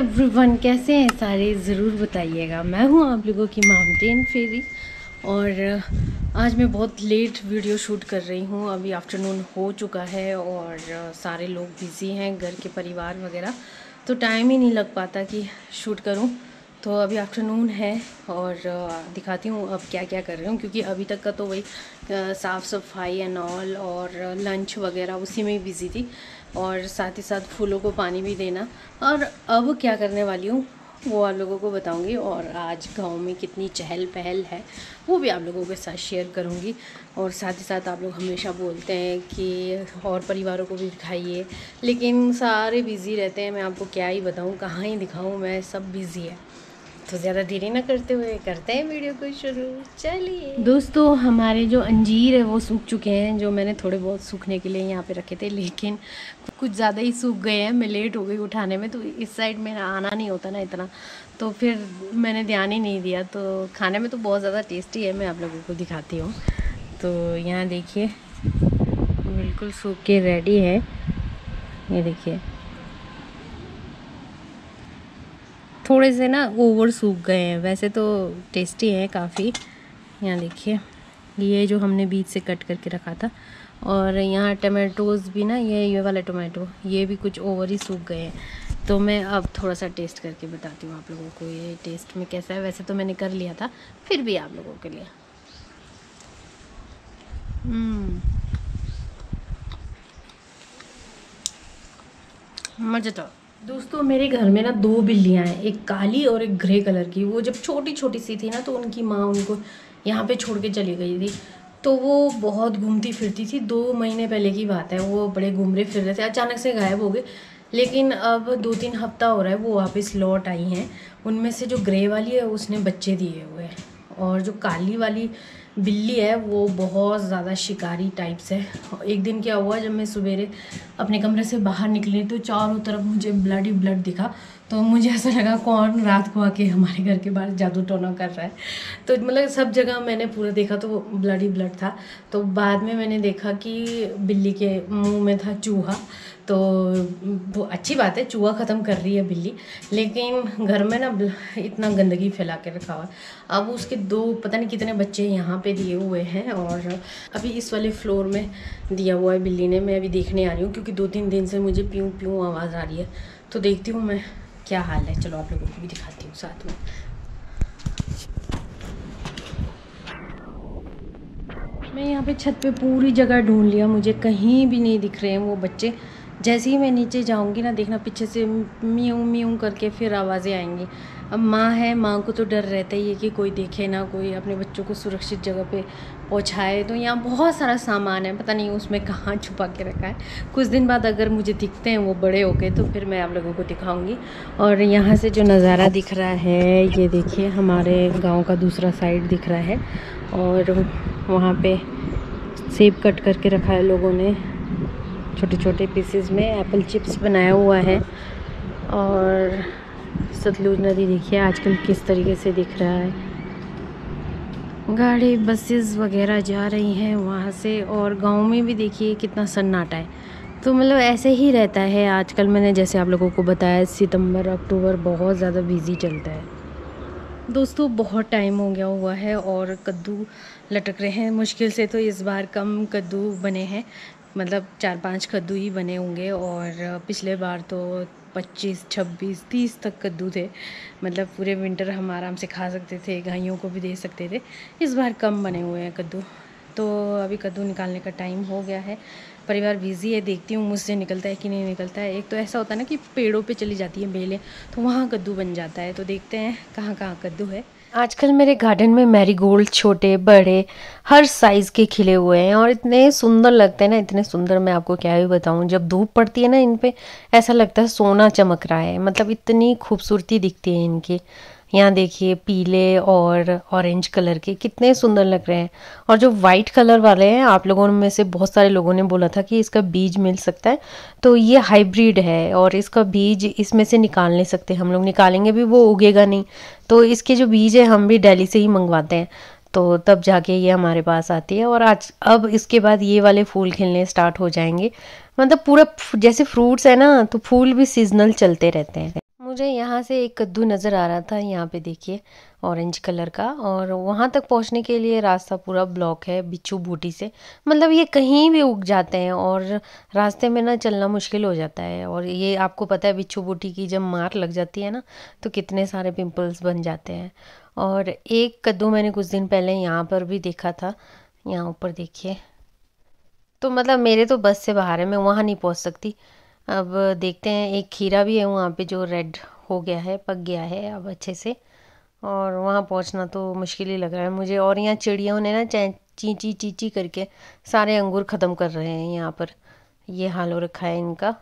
Everyone, कैसे हैं सारे? ज़रूर बताइएगा। मैं हूं आप लोगों की माउंटेन फेरी और आज मैं बहुत लेट वीडियो शूट कर रही हूं। अभी आफ्टरनून हो चुका है और सारे लोग बिज़ी हैं, घर के परिवार वगैरह, तो टाइम ही नहीं लग पाता कि शूट करूं। तो अभी आफ्टरनून है और दिखाती हूँ अब क्या क्या कर रही हूँ, क्योंकि अभी तक का तो वही साफ़ सफाई एंड ऑल और लंच वगैरह उसी में ही बिज़ी थी, और साथ ही साथ फूलों को पानी भी देना। और अब क्या करने वाली हूँ वो आप लोगों को बताऊंगी, और आज गांव में कितनी चहल पहल है वो भी आप लोगों के साथ शेयर करूंगी। और साथ ही साथ आप लोग हमेशा बोलते हैं कि और परिवारों को भी दिखाइए, लेकिन सारे बिज़ी रहते हैं। मैं आपको क्या ही बताऊं, कहाँ ही दिखाऊं, मैं सब बिज़ी है। तो ज़्यादा देरी ना करते हुए करते हैं वीडियो को शुरू। चलिए दोस्तों, हमारे जो अंजीर है वो सूख चुके हैं, जो मैंने थोड़े बहुत सूखने के लिए यहाँ पे रखे थे, लेकिन कुछ ज़्यादा ही सूख गए हैं। मैं लेट हो गई उठाने में, तो इस साइड में आना नहीं होता ना इतना, तो फिर मैंने ध्यान ही नहीं दिया। तो खाने में तो बहुत ज़्यादा टेस्टी है, मैं आप लोगों को दिखाती हूँ। तो यहाँ देखिए बिल्कुल सूख के रेडी है, ये देखिए। थोड़े से ना ओवर सूख गए हैं, वैसे तो टेस्टी है काफ़ी। यहाँ देखिए ये जो हमने बीच से कट करके रखा था, और यहाँ टमाटोज़ भी ना, ये वाला टमाटो ये भी कुछ ओवर ही सूख गए हैं। तो मैं अब थोड़ा सा टेस्ट करके बताती हूँ आप लोगों को ये टेस्ट में कैसा है। वैसे तो मैंने कर लिया था, फिर भी आप लोगों के लिए। मज़ेदार। दोस्तों, मेरे घर में ना 2 बिल्लियाँ हैं, एक काली और एक ग्रे कलर की। वो जब छोटी छोटी सी थी ना, तो उनकी माँ उनको यहाँ पे छोड़ के चली गई थी। तो वो बहुत घूमती फिरती थी। 2 महीने पहले की बात है, वो बड़े घूम रहे फिर रहे थे, अचानक से गायब हो गए। लेकिन अब 2-3 हफ्ता हो रहा है वो वापस लौट आई हैं। उनमें से जो ग्रे वाली है उसने बच्चे दिए हुए हैं, और जो काली वाली बिल्ली है वो बहुत ज़्यादा शिकारी टाइप्स है। एक दिन क्या हुआ, जब मैं सवेरे अपने कमरे से बाहर निकली तो चारों तरफ मुझे ब्लड ही ब्लड दिखा। तो मुझे ऐसा लगा कौन रात को आके हमारे घर के बाहर जादू टोना कर रहा है। तो मतलब सब जगह मैंने पूरा देखा तो वो ब्लड ही ब्लड था। तो बाद में मैंने देखा कि बिल्ली के मुंह में था चूहा। तो वो अच्छी बात है, चूहा ख़त्म कर रही है बिल्ली, लेकिन घर में ना इतना गंदगी फैला के रखा हुआ है। अब उसके 2 पता नहीं कितने बच्चे यहाँ पे दिए हुए हैं, और अभी इस वाले फ्लोर में दिया हुआ है बिल्ली ने। मैं अभी देखने आ रही हूँ, क्योंकि 2-3 दिन से मुझे प्यूं प्यूं आवाज़ आ रही है। तो देखती हूँ मैं क्या हाल है। चलो आप लोगों को भी दिखाती हूँ साथ में। मैं यहाँ पे छत पे पूरी जगह ढूंढ लिया, मुझे कहीं भी नहीं दिख रहे हैं वो बच्चे। जैसे ही मैं नीचे जाऊँगी ना, देखना पीछे से म्यूं म्यूं करके फिर आवाज़ें आएंगी। अब माँ है, माँ को तो डर रहता ही है कि कोई देखे ना, कोई अपने बच्चों को सुरक्षित जगह पे पहुँचाए। तो यहाँ बहुत सारा सामान है, पता नहीं उसमें कहाँ छुपा के रखा है। कुछ दिन बाद अगर मुझे दिखते हैं वो बड़े हो गए, तो फिर मैं आप लोगों को दिखाऊँगी। और यहाँ से जो नज़ारा दिख रहा है, ये देखिए हमारे गाँव का दूसरा साइड दिख रहा है, और वहाँ पे सेब कट करके रखा है लोगों ने, छोटे छोटे पीसेस में एप्पल चिप्स बनाया हुआ है। और सतलुज नदी देखिए आजकल किस तरीके से दिख रहा है। गाड़ी बसेस वगैरह जा रही हैं वहाँ से, और गांव में भी देखिए कितना सन्नाटा है। तो मतलब ऐसे ही रहता है आजकल। मैंने जैसे आप लोगों को बताया, सितंबर अक्टूबर बहुत ज़्यादा बिजी चलता है। दोस्तों, बहुत टाइम हो गया हुआ है और कद्दू लटक रहे हैं मुश्किल से। तो इस बार कम कद्दू बने हैं, मतलब 4-5 कद्दू ही बने होंगे, और पिछले बार तो 25, 26, 30 तक कद्दू थे। मतलब पूरे विंटर हम आराम से खा सकते थे, गायों को भी दे सकते थे। इस बार कम बने हुए हैं कद्दू। तो अभी कद्दू निकालने का टाइम हो गया है। परिवार बिज़ी है, देखती हूँ मुझसे निकलता है कि नहीं निकलता है। एक तो ऐसा होता है ना कि पेड़ों पे चली जाती है बेलें, तो वहाँ कद्दू बन जाता है। तो देखते हैं कहाँ कहाँ कद्दू है। आजकल मेरे गार्डन में मैरीगोल्ड छोटे बड़े हर साइज़ के खिले हुए हैं, और इतने सुंदर लगते हैं ना, इतने सुंदर, मैं आपको क्या ही बताऊं। जब धूप पड़ती है ना इन पे, ऐसा लगता है सोना चमक रहा है, मतलब इतनी खूबसूरती दिखती है इनकी। यहाँ देखिए पीले और ऑरेंज कलर के कितने सुंदर लग रहे हैं। और जो वाइट कलर वाले हैं, आप लोगों में से बहुत सारे लोगों ने बोला था कि इसका बीज मिल सकता है, तो ये हाइब्रिड है, और इसका बीज इसमें से निकाल नहीं सकते हम लोग। निकालेंगे भी वो उगेगा नहीं। तो इसके जो बीज है हम भी दिल्ली से ही मंगवाते हैं, तो तब जाके ये हमारे पास आती है। और आज अब इसके बाद ये वाले फूल खिलने स्टार्ट हो जाएंगे। मतलब पूरा जैसे फ्रूट्स है ना, तो फूल भी सीजनल चलते रहते हैं। मुझे यहाँ से एक कद्दू नज़र आ रहा था, यहाँ पे देखिए ऑरेंज कलर का, और वहाँ तक पहुँचने के लिए रास्ता पूरा ब्लॉक है बिच्छू बूटी से। मतलब ये कहीं भी उग जाते हैं और रास्ते में ना चलना मुश्किल हो जाता है। और ये आपको पता है बिच्छू बूटी की जब मार लग जाती है ना तो कितने सारे पिंपल्स बन जाते हैं। और एक कद्दू मैंने कुछ दिन पहले यहाँ पर भी देखा था, यहाँ ऊपर देखिए। तो मतलब मेरे तो बस से बाहर है, मैं वहाँ नहीं पहुँच सकती। अब देखते हैं, एक खीरा भी है वहाँ पे जो रेड हो गया है, पक गया है अब अच्छे से, और वहाँ पहुँचना तो मुश्किल ही लग रहा है मुझे। और यहाँ चिड़ियों ने ना चींची चींची करके सारे अंगूर ख़त्म कर रहे हैं यहाँ पर, ये हाल हो रखा है इनका।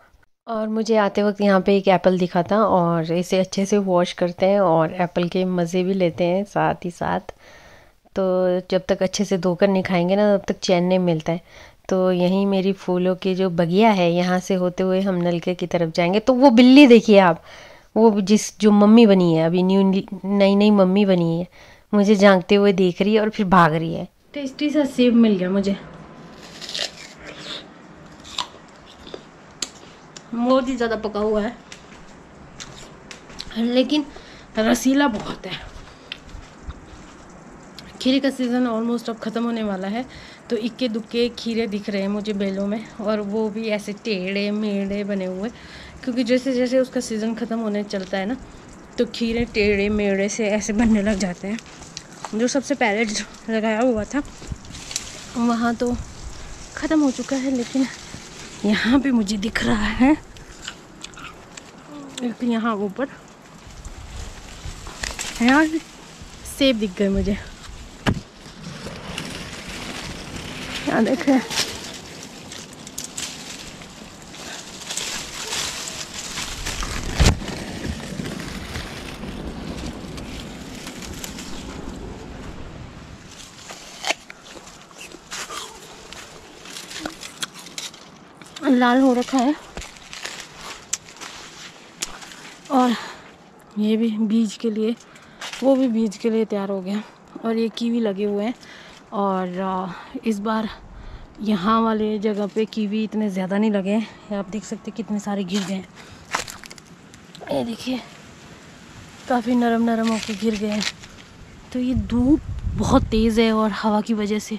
और मुझे आते वक्त यहाँ पे एक एप्पल दिखा था, और इसे अच्छे से वॉश करते हैं और एप्पल के मज़े भी लेते हैं साथ ही साथ। तो जब तक अच्छे से धोकर नहीं खाएंगे ना तब तक चैन नहीं मिलता है। तो यहीं मेरी फूलों की जो बगिया है, यहाँ से होते हुए हम नलके की तरफ जाएंगे। तो वो बिल्ली देखिए आप, वो जो मम्मी बनी है, अभी नई नई मम्मी बनी है, मुझे झांकते हुए देख रही है और फिर भाग रही है। टेस्टी सा सेब मिल गया मुझे, बहुत ही ज़्यादा पका हुआ है लेकिन रसीला बहुत है। खीरे का सीज़न ऑलमोस्ट अब ख़त्म होने वाला है, तो इक्के दुक्के खीरे दिख रहे हैं मुझे बेलों में, और वो भी ऐसे टेढ़े मेढ़े बने हुए, क्योंकि जैसे जैसे उसका सीज़न ख़त्म होने चलता है ना तो खीरे टेढ़े मेढ़े से ऐसे बनने लग जाते हैं। जो सबसे पहले लगाया हुआ था वहाँ तो ख़त्म हो चुका है, लेकिन यहाँ पे मुझे दिख रहा है एक, यहाँ ऊपर यहाँ सेब दिख गए मुझे, यहाँ देखें। लाल हो रखा है, और ये भी बीज के लिए, वो भी बीज के लिए तैयार हो गया। और ये कीवी लगे हुए हैं, और इस बार यहाँ वाले जगह पे कीवी इतने ज़्यादा नहीं लगे हैं। आप देख सकते कितने सारे गिर गए हैं, ये देखिए काफ़ी नरम नरम होकर गिर गए हैं। तो ये धूप बहुत तेज़ है और हवा की वजह से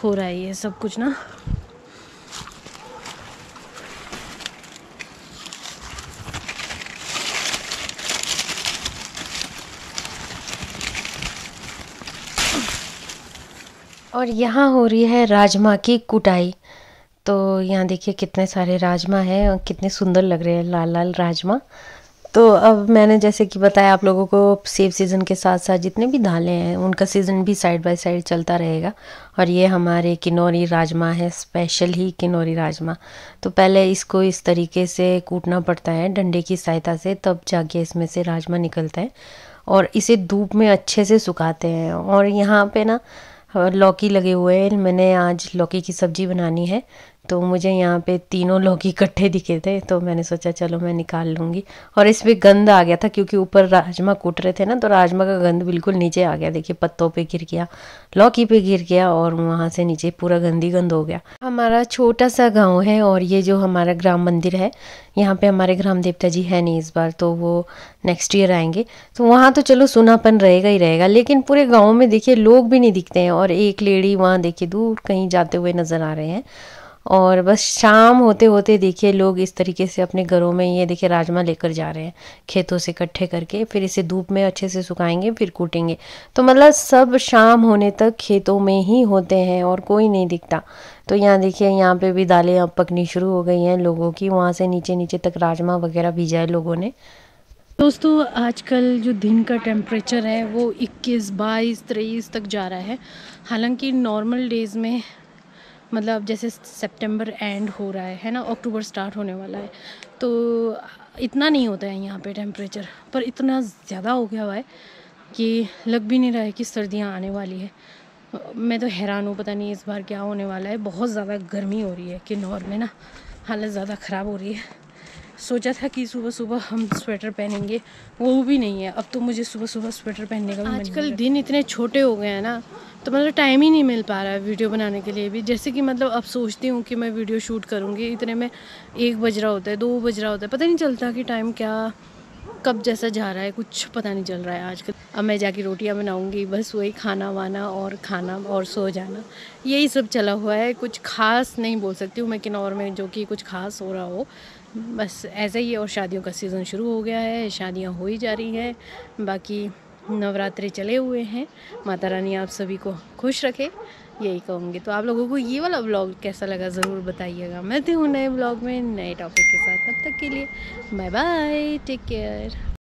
हो रहा है ये सब कुछ ना। और यहाँ हो रही है राजमा की कुटाई। तो यहाँ देखिए कितने सारे राजमा हैं और कितने सुंदर लग रहे हैं, लाल लाल राजमा। तो अब मैंने जैसे कि बताया आप लोगों को, सेब सीज़न के साथ साथ जितने भी दालें हैं उनका सीज़न भी साइड बाय साइड चलता रहेगा। और ये हमारे किन्नौरी राजमा है, स्पेशल ही किन्नौरी राजमा। तो पहले इसको इस तरीके से कूटना पड़ता है डंडे की सहायता से, तब जाके इसमें से राजमा निकलता है। और इसे धूप में अच्छे से सुखाते हैं। और यहाँ पे ना लौकी लगे हुए हैं, मैंने आज लौकी की सब्ज़ी बनानी है, तो मुझे यहाँ पे तीनों लौकी इकट्ठे दिखे थे, तो मैंने सोचा चलो मैं निकाल लूँगी। और इसमें गंद आ गया था क्योंकि ऊपर राजमा कूट रहे थे ना, तो राजमा का गंद बिल्कुल नीचे आ गया। देखिए पत्तों पे गिर गया, लौकी पे गिर गया, और वहाँ से नीचे पूरा गंद ही गंद हो गया। हमारा छोटा सा गाँव है, और ये जो हमारा ग्राम मंदिर है, यहाँ पे हमारे ग्राम देवता जी है नहीं इस बार, तो वो नेक्स्ट ईयर आएंगे। तो वहाँ तो चलो सुनापन रहेगा ही रहेगा, लेकिन पूरे गाँव में देखिए लोग भी नहीं दिखते हैं। और एक लेडी वहाँ देखिए दूर कहीं जाते हुए नज़र आ रहे हैं। और बस शाम होते होते देखिए लोग इस तरीके से अपने घरों में ये देखिए राजमा लेकर जा रहे हैं खेतों से इकट्ठे करके, फिर इसे धूप में अच्छे से सुखाएंगे, फिर कूटेंगे। तो मतलब सब शाम होने तक खेतों में ही होते हैं और कोई नहीं दिखता। तो यहाँ देखिए यहाँ पे भी दालें अब पकनी शुरू हो गई हैं लोगों की, वहाँ से नीचे नीचे तक राजमा वगैरह भिजा है लोगों ने। दोस्तों आजकल जो दिन का टेम्परेचर है वो 21, 22, 23 तक जा रहा है। हालांकि नॉर्मल डेज़ में, मतलब जैसे सितंबर एंड हो रहा है ना, अक्टूबर स्टार्ट होने वाला है, तो इतना नहीं होता है यहाँ पे टेम्परेचर, पर इतना ज़्यादा हो गया हुआ है कि लग भी नहीं रहा है कि सर्दियाँ आने वाली है। मैं तो हैरान हूँ, पता नहीं इस बार क्या होने वाला है। बहुत ज़्यादा गर्मी हो रही है किन्नौर में ना, हालत ज़्यादा ख़राब हो रही है। सोचा था कि सुबह सुबह हम स्वेटर पहनेंगे, वो भी नहीं है। अब तो मुझे सुबह सुबह स्वेटर पहनने का भी आजकल दिन इतने छोटे हो गए हैं ना, तो मतलब टाइम ही नहीं मिल पा रहा है वीडियो बनाने के लिए भी। जैसे कि मतलब अब सोचती हूँ कि मैं वीडियो शूट करूँगी, इतने में 1 बज रहा होता है, 2 बज रहा होता है, पता नहीं चलता कि टाइम क्या कब जैसा जा रहा है कुछ पता नहीं चल रहा है आजकल। अब मैं जाके रोटियां बनाऊंगी, बस वही खाना वाना और सो जाना, यही सब चला हुआ है। कुछ खास नहीं बोल सकती हूँ मैं किन्नौर में जो कि कुछ खास हो रहा हो, बस ऐसा ही है। और शादियों का सीज़न शुरू हो गया है, शादियाँ हो ही जा रही हैं। बाकी नवरात्रि चले हुए हैं। माता रानी आप सभी को खुश रखे, यही कहूँगी। तो आप लोगों को ये वाला व्लॉग कैसा लगा ज़रूर बताइएगा। मिलती हूँ नए व्लॉग में नए टॉपिक के साथ, तब तक के लिए बाय बाय, टेक केयर।